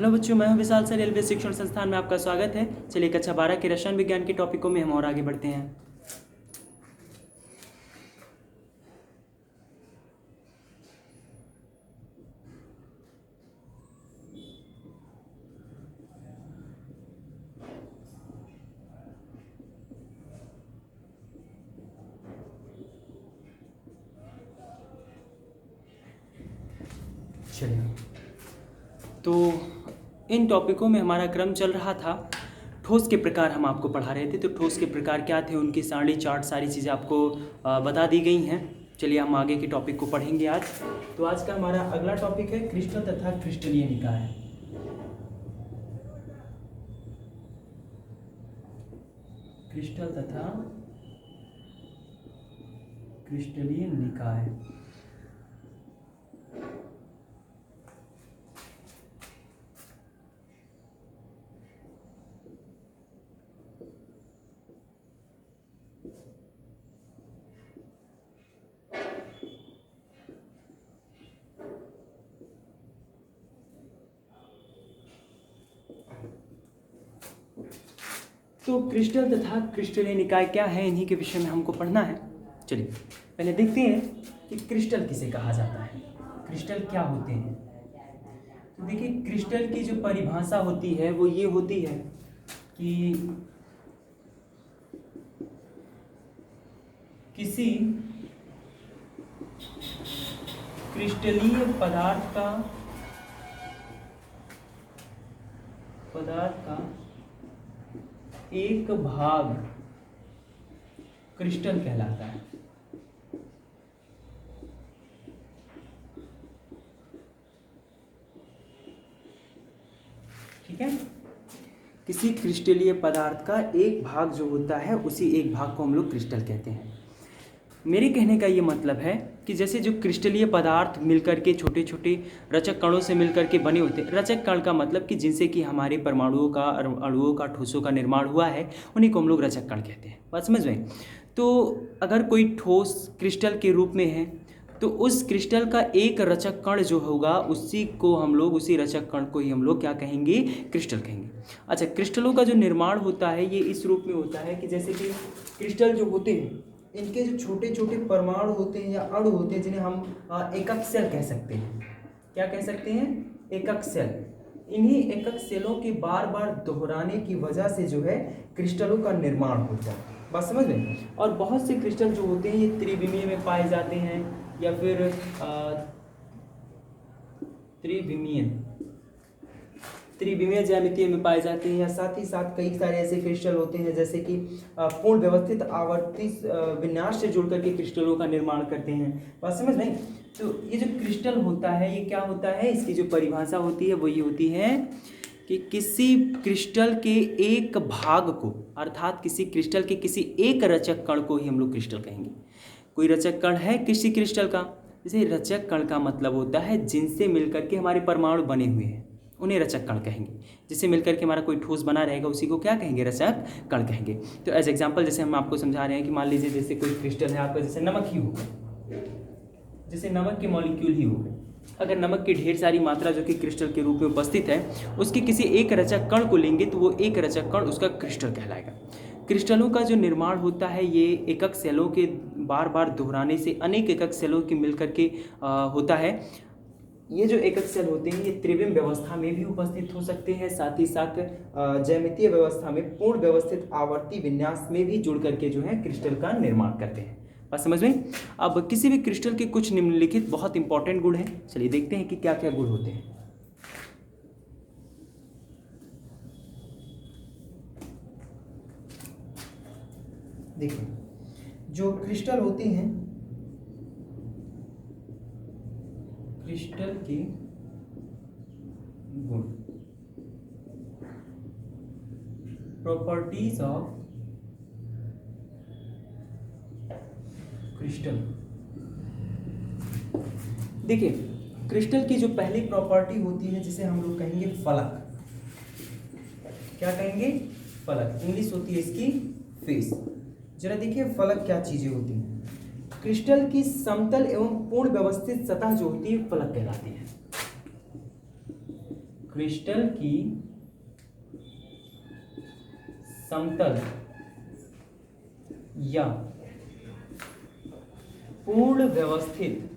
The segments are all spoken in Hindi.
हेलो बच्चों, मैं हूं विशाल सर। रेलवे शिक्षण संस्थान में आपका स्वागत है। चलिए कक्षा 12 के रसायन विज्ञान के टॉपिकों में हम और आगे बढ़ते हैं। चलिए, तो इन टॉपिकों में हमारा क्रम चल रहा था। ठोस के प्रकार हम आपको पढ़ा रहे थे। तो ठोस के प्रकार क्या थे, उनकी सारणी चार्ट सारी चीज़ें आपको बता दी गई हैं। चलिए हम आगे के टॉपिक को पढ़ेंगे आज। तो आज का हमारा अगला टॉपिक है क्रिस्टल तथा क्रिस्टलीय निकाय। क्रिस्टल तथा क्रिस्टलीय निकाय। तो क्रिस्टल तथा क्रिस्टलीय निकाय क्या है, इन्हीं के विषय में हमको पढ़ना है। चलिए पहले देखते हैं कि क्रिस्टल किसे कहा जाता है, क्रिस्टल क्या होते हैं। तो देखिए, क्रिस्टल की जो परिभाषा होती है वो ये होती है कि किसी क्रिस्टलीय पदार्थ का एक भाग क्रिस्टल कहलाता है। ठीक है, किसी क्रिस्टलीय पदार्थ का एक भाग जो होता है, उसी एक भाग को हम लोग क्रिस्टल कहते हैं। मेरे कहने का ये मतलब है कि जैसे जो क्रिस्टलीय पदार्थ मिलकर के छोटे छोटे रचक कणों से मिलकर के बने होते हैं। रचक कण का मतलब कि जिनसे कि हमारे परमाणुओं का, अणुओं का, ठोसों का निर्माण हुआ है, उन्हीं को हम लोग रचक कण कहते हैं। बात समझ में? तो अगर कोई ठोस क्रिस्टल के रूप में है तो उस क्रिस्टल का एक रचक कण जो होगा, उसी को हम लोग, उसी रचक कण को ही हम लोग क्या कहेंगे, क्रिस्टल कहेंगे। अच्छा, क्रिस्टलों का जो निर्माण होता है ये इस रूप में होता है कि जैसे कि क्रिस्टल जो होते हैं, इनके जो छोटे छोटे परमाणु होते हैं या अणु होते हैं, जिन्हें हम एकक सेल कह सकते हैं। क्या कह सकते हैं? एकक सेल। इन्हीं एकक सेलों के बार बार दोहराने की वजह से जो है क्रिस्टलों का निर्माण होता है। बात समझ में? और बहुत से क्रिस्टल जो होते हैं ये त्रिविमीय में पाए जाते हैं या फिर त्रिविमीय ज्यामितीय में पाए जाते हैं, या साथ ही साथ कई सारे ऐसे क्रिस्टल होते हैं जैसे कि पूर्ण व्यवस्थित आवर्ती विन्यास से जुड़ करके क्रिस्टलों का निर्माण करते हैं। बात समझ में? तो ये जो क्रिस्टल होता है ये क्या होता है, इसकी जो परिभाषा होती है वो ये होती है कि किसी क्रिस्टल के एक भाग को, अर्थात किसी क्रिस्टल के किसी एक रचक कण को ही हम लोग क्रिस्टल कहेंगे। कोई रचक कण है किसी क्रिस्टल का, जैसे रचक कण का मतलब होता है जिनसे मिलकर के हमारे परमाणु बने हुए हैं, उन्हें रचक कण कहेंगे। जिससे मिलकर के हमारा कोई ठोस बना रहेगा उसी को क्या कहेंगे, रचक कण कहेंगे। तो एज एग्जांपल जैसे हम आपको समझा रहे हैं कि मान लीजिए जैसे कोई क्रिस्टल है आपका, जैसे नमक ही होगा, जैसे नमक के मॉलिक्यूल ही हो गए। अगर नमक की ढेर सारी मात्रा जो कि क्रिस्टल के रूप में उपस्थित है, उसके किसी एक रचक कण को लेंगे तो वो एक रचक कण उसका क्रिस्टल कहलाएगा। क्रिस्टलों का जो निर्माण होता है ये एकक सेलों के बार बार दोहराने से, अनेक एकक सेलों के मिलकर के होता है। ये जो एकक सेल होते हैं ये त्रिविम व्यवस्था में भी उपस्थित हो सकते हैं, साथ ही साथ ज्यामितीय व्यवस्था में पूर्ण व्यवस्थित आवर्ती विन्यास में भी जुड़ करके जो है क्रिस्टल का निर्माण करते हैं। बात समझ में? अब किसी भी क्रिस्टल के कुछ निम्नलिखित बहुत इंपॉर्टेंट गुण हैं। चलिए देखते हैं कि क्या क्या गुण होते हैं। देखिए, जो क्रिस्टल होते हैं, क्रिस्टल के गुण, प्रॉपर्टीज ऑफ क्रिस्टल। देखिए, क्रिस्टल की जो पहली प्रॉपर्टी होती है जिसे हम लोग कहेंगे फलक। क्या कहेंगे? फलक। इंग्लिश होती है इसकी फेस। जरा देखिए फलक क्या चीजें होती हैं। क्रिस्टल की समतल एवं पूर्ण व्यवस्थित सतह जो होती है फलक कहलाती है। क्रिस्टल की समतल या पूर्ण व्यवस्थित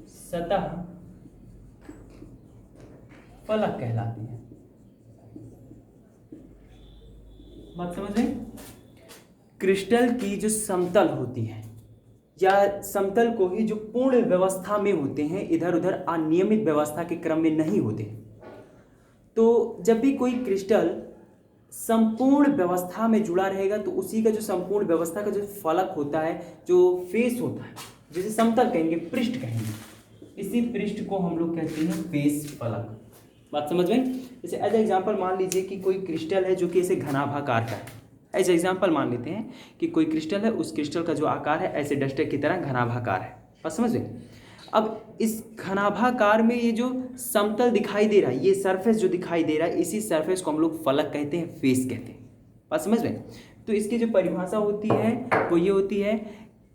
सतह फलक कहलाती है। बात समझ में? क्रिस्टल की जो समतल होती है या समतल को ही जो पूर्ण व्यवस्था में होते हैं, इधर उधर अनियमित व्यवस्था के क्रम में नहीं होते। तो जब भी कोई क्रिस्टल संपूर्ण व्यवस्था में जुड़ा रहेगा तो उसी का जो संपूर्ण व्यवस्था का जो फलक होता है, जो फेस होता है, जिसे समतल कहेंगे, पृष्ठ कहेंगे, इसी पृष्ठ को हम लोग कहते हैं फेस फलक। बात समझ में? जैसे एज एग्जाम्पल मान लीजिए कि कोई क्रिस्टल है जो कि ऐसे घनाभाकार का है। एज एग्जाम्पल मान लेते हैं कि कोई क्रिस्टल है, उस क्रिस्टल का जो आकार है ऐसे डस्टर की तरह घनाभाकार है। बात समझ में? अब इस घनाभाकार में ये जो समतल दिखाई दे रहा है, ये सरफेस जो दिखाई दे रहा है, इसी सरफेस को हम लोग फलक कहते हैं, फेस कहते हैं। बात समझ में? तो इसकी जो परिभाषा होती है वो ये होती है,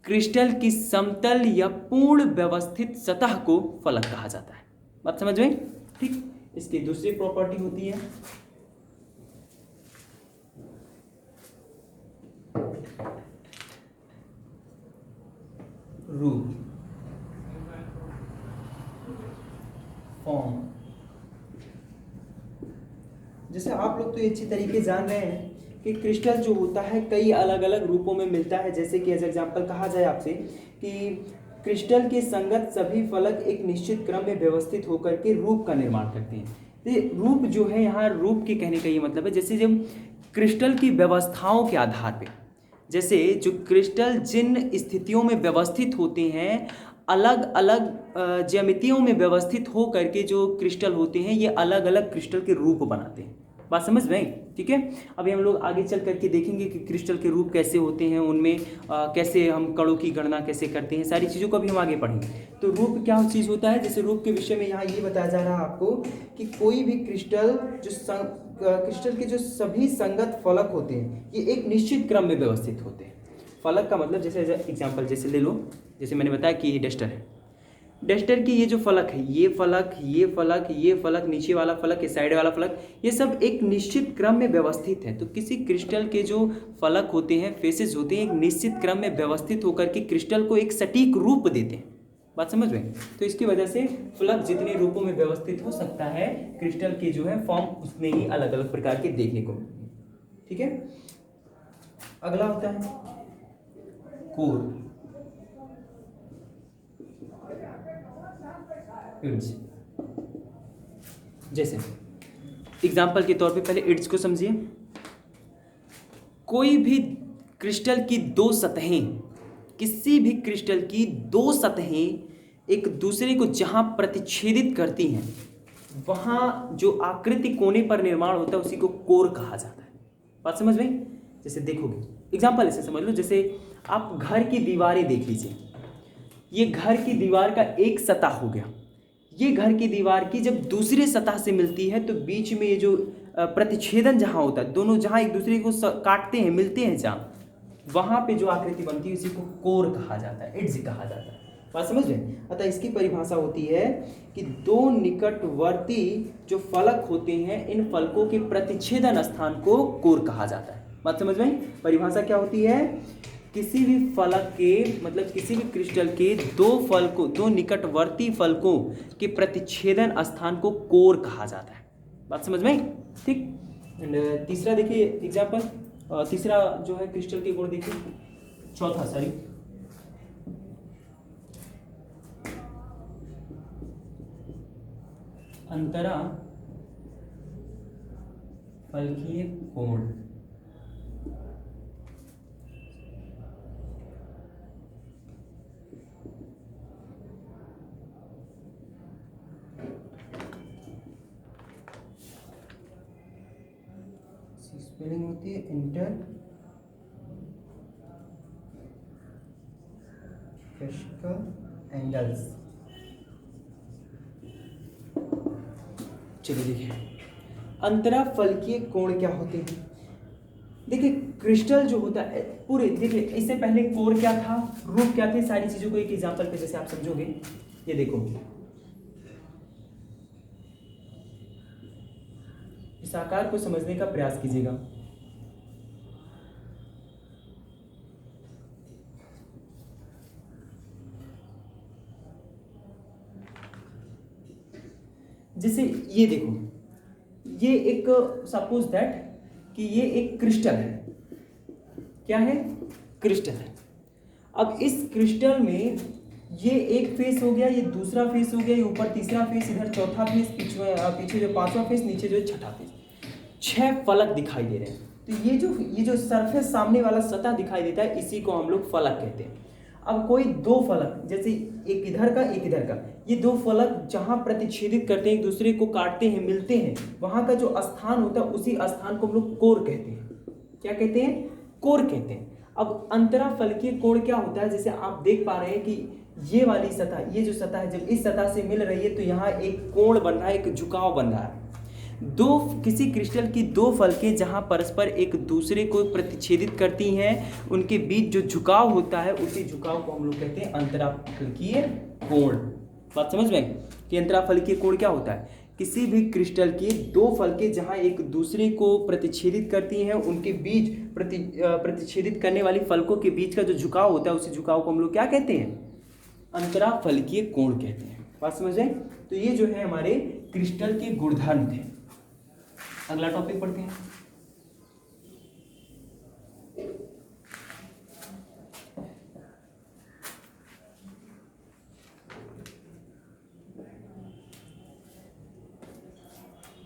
क्रिस्टल की समतल या पूर्ण व्यवस्थित सतह को फलक कहा जाता है। बात समझ में? ठीक। इसकी दूसरी प्रॉपर्टी होती है रूप, फॉर्म। जैसे आप लोग तो ये अच्छी तरीके जान रहे हैं कि क्रिस्टल जो होता है कई अलग अलग रूपों में मिलता है। जैसे कि एज एग्जाम्पल कहा जाए आपसे कि क्रिस्टल के संगत सभी फलक एक निश्चित क्रम में व्यवस्थित होकर के रूप का निर्माण करते हैं। तो रूप जो है, यहाँ रूप के कहने का ये मतलब है, जैसे जब क्रिस्टल की व्यवस्थाओं के आधार पे, जैसे जो क्रिस्टल जिन स्थितियों में व्यवस्थित होते हैं, अलग अलग ज्यामितियों में व्यवस्थित हो करके जो क्रिस्टल होते हैं, ये अलग अलग क्रिस्टल के रूप बनाते हैं। बात समझ में? ठीक है। अभी हम लोग आगे चल करके देखेंगे कि क्रिस्टल के रूप कैसे होते हैं, उनमें कैसे हम कणों की गणना कैसे करते हैं, सारी चीज़ों को भी हम आगे पढ़ेंगे। तो रूप क्या चीज़ होता है? जैसे रूप के विषय में यहाँ ये बताया जा रहा है आपको कि कोई भी क्रिस्टल क्रिस्टल के जो सभी संगत फलक होते हैं, ये एक निश्चित क्रम में व्यवस्थित होते हैं। फलक का मतलब जैसे एग्जाम्पल जैसे ले लो, जैसे मैंने बताया कि ये डस्टर है, डस्टर की ये जो फलक है, ये फलक, ये फलक, ये फलक, नीचे वाला फलक, ये साइड वाला फलक, ये सब एक निश्चित क्रम में व्यवस्थित है। तो किसी क्रिस्टल के जो फलक होते हैं, फेसेस होते हैं, एक निश्चित क्रम में व्यवस्थित होकर के क्रिस्टल को एक सटीक रूप देते हैं। बात समझ में? तो इसकी वजह से फलक जितने रूपों में व्यवस्थित हो सकता है, क्रिस्टल के जो है फॉर्म उतने ही अलग अलग प्रकार के देखने को मिलते हैं। ठीक है। अगला होता है कोर, इड्स। जैसे एग्जाम्पल के तौर पे पहले इड्स को समझिए। कोई भी क्रिस्टल की दो सतहें, किसी भी क्रिस्टल की दो सतहें एक दूसरे को जहां प्रतिच्छेदित करती हैं, वहां जो आकृति कोने पर निर्माण होता है उसी को कोर कहा जाता है। बात समझ में? जैसे देखोगे, एग्जाम्पल ऐसे समझ लो, जैसे आप घर की दीवारें देख लीजिए। ये घर की दीवार का एक सतह हो गया। ये घर की दीवार की जब दूसरे सतह से मिलती है तो बीच में ये जो प्रतिच्छेदन जहाँ होता है, दोनों जहाँ एक दूसरे को काटते हैं, मिलते हैं, जहाँ वहाँ पे जो आकृति बनती है उसी को कोर कहा जाता है, एड्ज कहा जाता है। बात समझ रहे? अतः इसकी परिभाषा होती है कि दो निकटवर्ती जो फलक होते हैं, इन फलकों के प्रतिच्छेदन स्थान को कोर कहा जाता है। बात समझ में? परिभाषा क्या होती है? किसी भी फलक के, मतलब किसी भी क्रिस्टल के दो निकटवर्ती फलकों के प्रतिच्छेदन स्थान को कोर कहा जाता है। बात समझ में? ठीक। एंड तीसरा देखिए एग्जाम्पल, तीसरा जो है क्रिस्टल के गुण देखिए, चौथा सॉरी, अंतरा फलकीय कोण। स्पेलिंग होती है इंटर एंगल्स। चलिए देखिए, अंतरा फलकीय कोण क्या होते हैं। देखिए क्रिस्टल जो होता है पूरे, देखिए इससे पहले कोर क्या था, रूप क्या थे, सारी चीजों को एक एग्जांपल पे जैसे आप समझोगे। ये देखो, इस आकार को समझने का प्रयास कीजिएगा। जैसे ये देखो, ये एक सपोज दैट कि ये एक क्रिस्टल है। क्या है? क्रिस्टल है। अब इस क्रिस्टल में ये एक फेस हो गया, ये दूसरा फेस हो गया, ये ऊपर तीसरा फेस, इधर चौथा फेस, पीछे जो पांचवा फेस, नीचे जो छठा फेस, 6 फलक दिखाई दे रहे हैं। तो ये जो सरफेस सामने वाला सतह दिखाई देता है, इसी को हम लोग फलक कहते हैं। अब कोई 2 फलक, जैसे एक इधर का एक इधर का, ये 2 फलक जहां प्रतिच्छेदित करते हैं, एक दूसरे को काटते हैं, मिलते हैं, वहां का जो स्थान होता है उसी स्थान को हम लोग कोर कहते हैं। क्या कहते हैं? कोर कहते हैं। अब अंतराफलकीय कोण क्या होता है? जैसे आप देख पा रहे हैं कि ये वाली सतह, ये जो सतह है, जब इस सतह से मिल रही है तो यहाँ एक कोण बन रहा है, एक झुकाव बन रहा है। किसी क्रिस्टल की 2 फलकें जहां परस्पर एक दूसरे को प्रतिच्छेदित करती हैं, उनके बीच जो झुकाव होता है, उसी झुकाव को हम लोग कहते हैं अंतराफलकीय कोण। बात समझ में कि अंतराफलकीय कोण क्या होता है? किसी भी क्रिस्टल की 2 फलकें जहां एक दूसरे को प्रतिच्छेदित करती हैं, उनके बीच प्रतिच्छेदित करने वाली फलकों के बीच का जो झुकाव होता है, उसी झुकाव को हम लोग क्या कहते हैं? अंतराफलकीय कोण कहते हैं। बात समझ रहे? तो ये जो है हमारे क्रिस्टल के गुणधर्म थे। अगला टॉपिक पढ़ते हैं।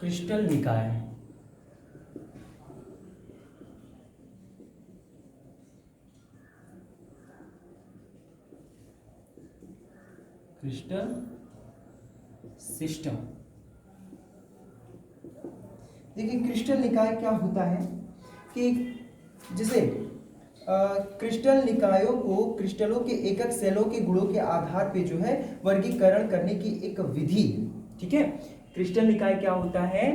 क्रिस्टल निकाय। Crystal system. देखिए, क्रिस्टल निकाय क्या होता है कि जैसे क्रिस्टल निकायों को क्रिस्टलों के एकक सेलों के गुणों के आधार पे जो है वर्गीकरण करने की एक विधि। ठीक है, क्रिस्टल निकाय क्या होता है?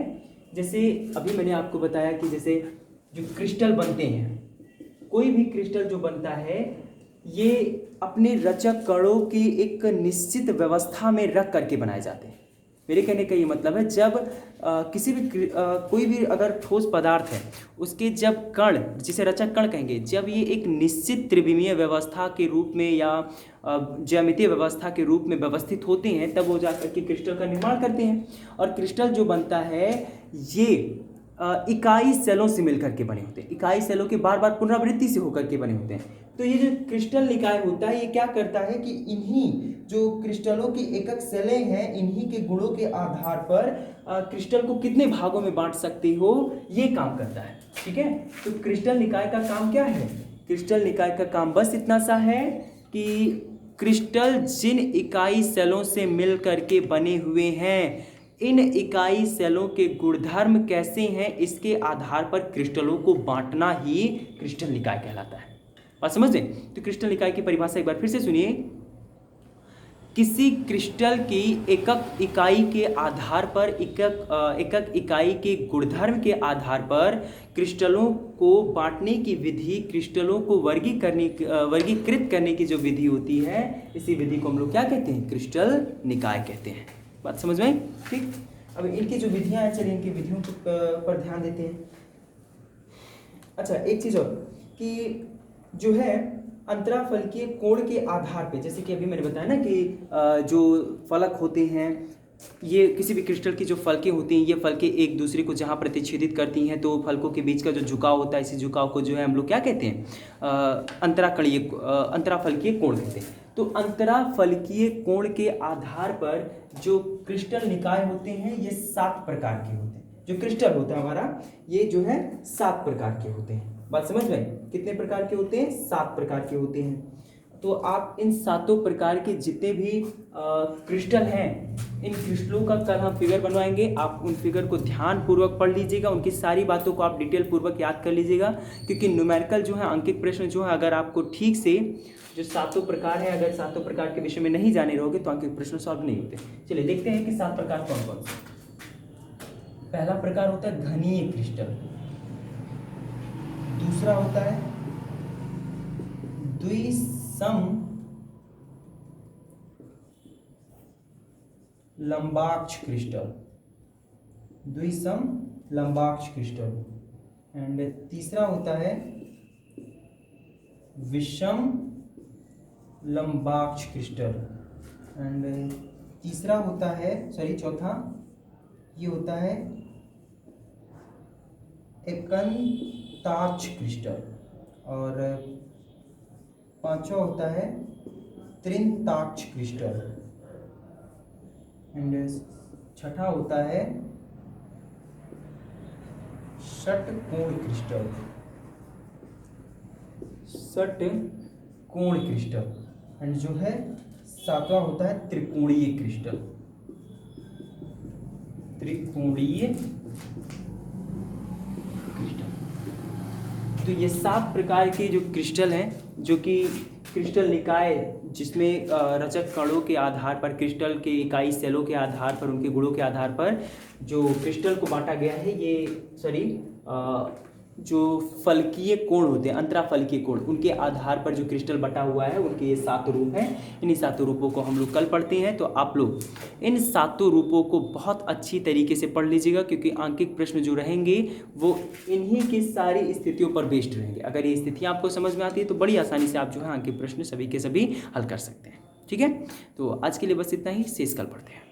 जैसे अभी मैंने आपको बताया कि जैसे जो क्रिस्टल बनते हैं, कोई भी क्रिस्टल जो बनता है, ये अपने रचक कणों की एक निश्चित व्यवस्था में रख करके बनाए जाते हैं। मेरे कहने का ये मतलब है, जब किसी भी कोई भी अगर ठोस पदार्थ है, उसके जब कण, जिसे रचक कण कहेंगे, जब ये एक निश्चित त्रिविमीय व्यवस्था के रूप में या ज्यामितीय व्यवस्था के रूप में व्यवस्थित होते हैं, तब वो जाकर के क्रिस्टल का निर्माण करते हैं। और क्रिस्टल जो बनता है, ये इकाई सेलों से मिलकर के बने होते हैं, इकाई सेलों के बार बार पुनरावृत्ति से होकर के बने होते हैं। तो ये जो क्रिस्टल निकाय होता है, ये क्या करता है कि इन्हीं जो क्रिस्टलों की एकक सेलें हैं, इन्हीं के गुणों के आधार पर क्रिस्टल को कितने भागों में बांट सकते हो, ये काम करता है। ठीक है, तो क्रिस्टल निकाय का काम क्या है? क्रिस्टल निकाय का काम बस इतना सा है कि क्रिस्टल जिन इकाई सेलों से मिल करके बने हुए हैं, इन इकाई सेलों के गुणधर्म कैसे हैं, इसके आधार पर क्रिस्टलों को बांटना ही क्रिस्टल निकाय कहलाता है। बात समझ लें? तो क्रिस्टल निकाय की परिभाषा एक बार फिर से सुनिए। किसी क्रिस्टल की एकक इकाई के आधार पर, एकक इकाई के गुणधर्म के आधार पर क्रिस्टलों को बांटने की विधि, क्रिस्टलों को वर्गीकृत करने की जो विधि होती है, इसी विधि को हम लोग क्या कहते हैं? क्रिस्टल निकाय कहते हैं। बात समझ में? ठीक। अब इनकी जो विधियां हैं, चलिए इनकी विधियों पर ध्यान देते हैं। अच्छा, एक चीज़ और कि जो है अंतराफलकीय कोण के आधार पे, जैसे कि अभी मैंने बताया ना कि जो फलक होते हैं, ये किसी भी क्रिस्टल की जो फलकें होती हैं, ये फलकें एक दूसरे को जहाँ प्रतिच्छेदित करती हैं, तो फलकों के बीच का जो झुकाव होता है, इसी झुकाव को जो है हम लोग क्या कहते हैं? अंतराफलकीय कोण कहते हैं। तो अंतराफलकीय कोण के आधार पर जो क्रिस्टल निकाय होते हैं, ये 7 प्रकार के होते हैं। जो क्रिस्टल होता है हमारा, ये जो है 7 प्रकार के होते हैं। बात समझ में? कितने प्रकार के होते हैं? 7 प्रकार के होते हैं। तो आप इन 7 प्रकार के जितने भी क्रिस्टल हैं, इन क्रिस्टलों का कल हम फिगर बनवाएंगे। आप उन फिगर को ध्यान पूर्वक पढ़ लीजिएगा, उनकी सारी बातों को आप डिटेल पूर्वक याद कर लीजिएगा, क्योंकि न्यूमेरिकल जो है, अंकित प्रश्न जो है, अगर आपको ठीक से जो 7 प्रकार है, अगर 7 प्रकार के विषय में नहीं जाने रहोगे तो अंकित प्रश्न सॉल्व नहीं होते। चलिए देखते हैं कि 7 प्रकार कौन कौन से। पहला प्रकार होता है घनीय क्रिस्टल, दूसरा होता है द्विसम लंबाक्ष क्रिस्टल, द्विसम लंबाक्ष क्रिस्टल। एंड तीसरा होता है विषम लंबाक्ष क्रिस्टल। एंड तीसरा होता है, सॉरी चौथा ये होता है एकांताक्ष क्रिस्टल। और पांचवा होता है त्रिंताक्ष क्रिस्टल। एंड छठा होता है षटकोण क्रिस्टल, षटकोण क्रिस्टल। एंड जो है सातवां होता है त्रिकोणीय क्रिस्टल, त्रिकोणीय क्रिस्टल। तो ये 7 प्रकार के जो क्रिस्टल हैं, जो कि क्रिस्टल निकाय, जिसमें रचक कणों के आधार पर, क्रिस्टल के इकाई सेलों के आधार पर, उनके गुणों के आधार पर जो क्रिस्टल को बांटा गया है, ये सॉरी जो फलकीय कोण होते हैं, अंतराफलकीय कोण, उनके आधार पर जो क्रिस्टल बटा हुआ है, उनके ये 7 रूप हैं। इन्हीं 7 रूपों को हम लोग कल पढ़ते हैं। तो आप लोग इन 7 रूपों को बहुत अच्छी तरीके से पढ़ लीजिएगा, क्योंकि आंकिक प्रश्न जो रहेंगे वो इन्हीं की सारी स्थितियों पर बेस्ड रहेंगे। अगर ये स्थितियाँ आपको समझ में आती है तो बड़ी आसानी से आप जो है आंकिक प्रश्न सभी के सभी हल कर सकते हैं। ठीक है, तो आज के लिए बस इतना ही, शेष कल पढ़ते हैं।